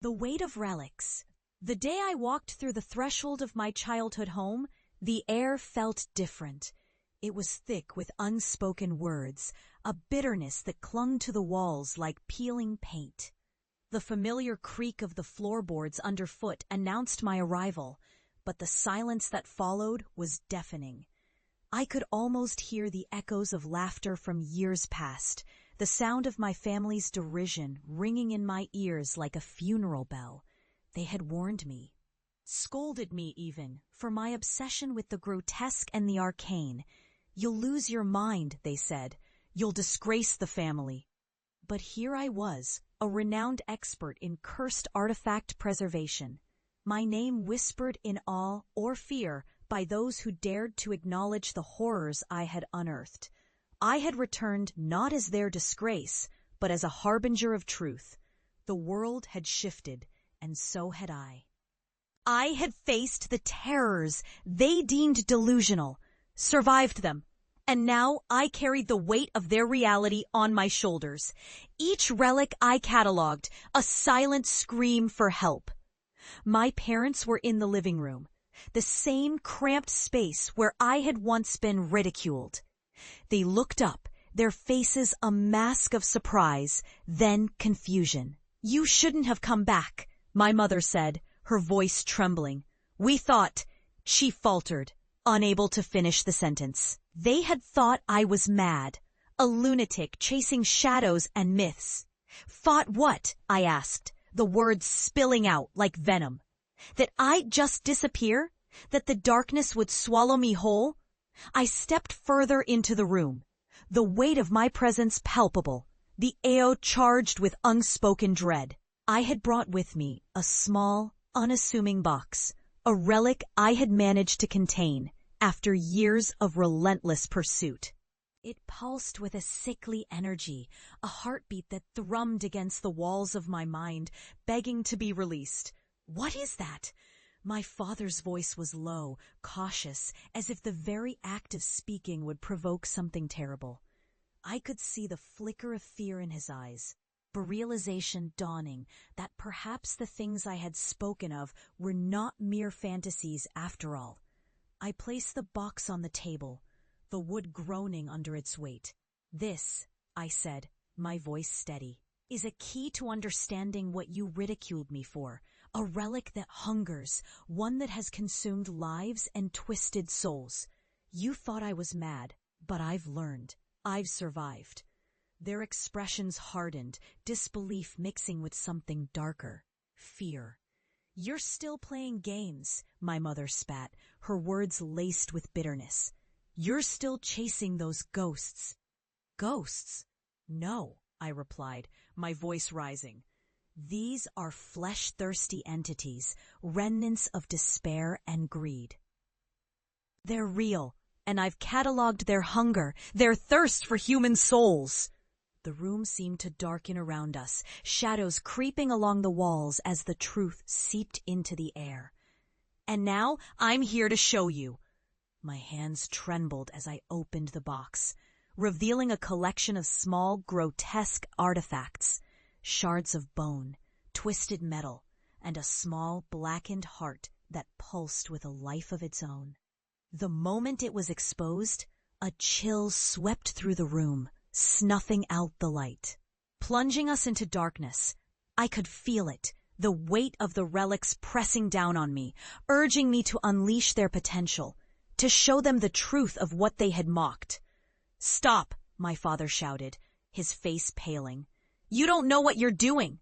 The weight of relics. The day I walked through the threshold of my childhood home, the air felt different. It was thick with unspoken words, a bitterness that clung to the walls like peeling paint. The familiar creak of the floorboards underfoot announced my arrival, but the silence that followed was deafening. I could almost hear the echoes of laughter from years past, the sound of my family's derision ringing in my ears like a funeral bell. They had warned me, scolded me even, for my obsession with the grotesque and the arcane. "You'll lose your mind," they said. "You'll disgrace the family." But here I was, a renowned expert in cursed artifact preservation. My name whispered in awe or fear by those who dared to acknowledge the horrors I had unearthed. I had returned not as their disgrace, but as a harbinger of truth. The world had shifted, and so had I. I had faced the terrors they deemed delusional, survived them, and now I carried the weight of their reality on my shoulders. Each relic I catalogued, a silent scream for help. My parents were in the living room, the same cramped space where I had once been ridiculed. They looked up, their faces a mask of surprise, then confusion. "You shouldn't have come back," my mother said, her voice trembling. "We thought," she faltered, unable to finish the sentence. They had thought I was mad, a lunatic chasing shadows and myths. "Fought what?" I asked, the words spilling out like venom. That I'd just disappear? That the darkness would swallow me whole? I stepped further into the room, the weight of my presence palpable, the air charged with unspoken dread. I had brought with me a small, unassuming box, a relic I had managed to contain after years of relentless pursuit. It pulsed with a sickly energy, a heartbeat that thrummed against the walls of my mind, begging to be released. "What is that?" My father's voice was low, cautious, as if the very act of speaking would provoke something terrible. I could see the flicker of fear in his eyes, a realization dawning that perhaps the things I had spoken of were not mere fantasies after all. I placed the box on the table, the wood groaning under its weight. "This," I said, my voice steady, "is a key to understanding what you ridiculed me for. A relic that hungers, one that has consumed lives and twisted souls. You thought I was mad, but I've learned. I've survived." Their expressions hardened, disbelief mixing with something darker, fear. "You're still playing games," my mother spat, her words laced with bitterness. "You're still chasing those ghosts." "Ghosts?" "No," I replied, my voice rising. "These are flesh-thirsty entities, remnants of despair and greed. They're real, and I've catalogued their hunger, their thirst for human souls." The room seemed to darken around us, shadows creeping along the walls as the truth seeped into the air. "And now I'm here to show you." My hands trembled as I opened the box, revealing a collection of small, grotesque artifacts, shards of bone, twisted metal, and a small, blackened heart that pulsed with a life of its own. The moment it was exposed, a chill swept through the room, snuffing out the light. Plunging us into darkness, I could feel it, the weight of the relics pressing down on me, urging me to unleash their potential, to show them the truth of what they had mocked. "Stop," my father shouted, his face paling. "You don't know what you're doing."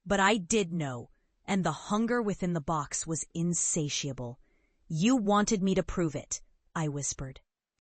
But I did know, and the hunger within the box was insatiable. "You wanted me to prove it," I whispered.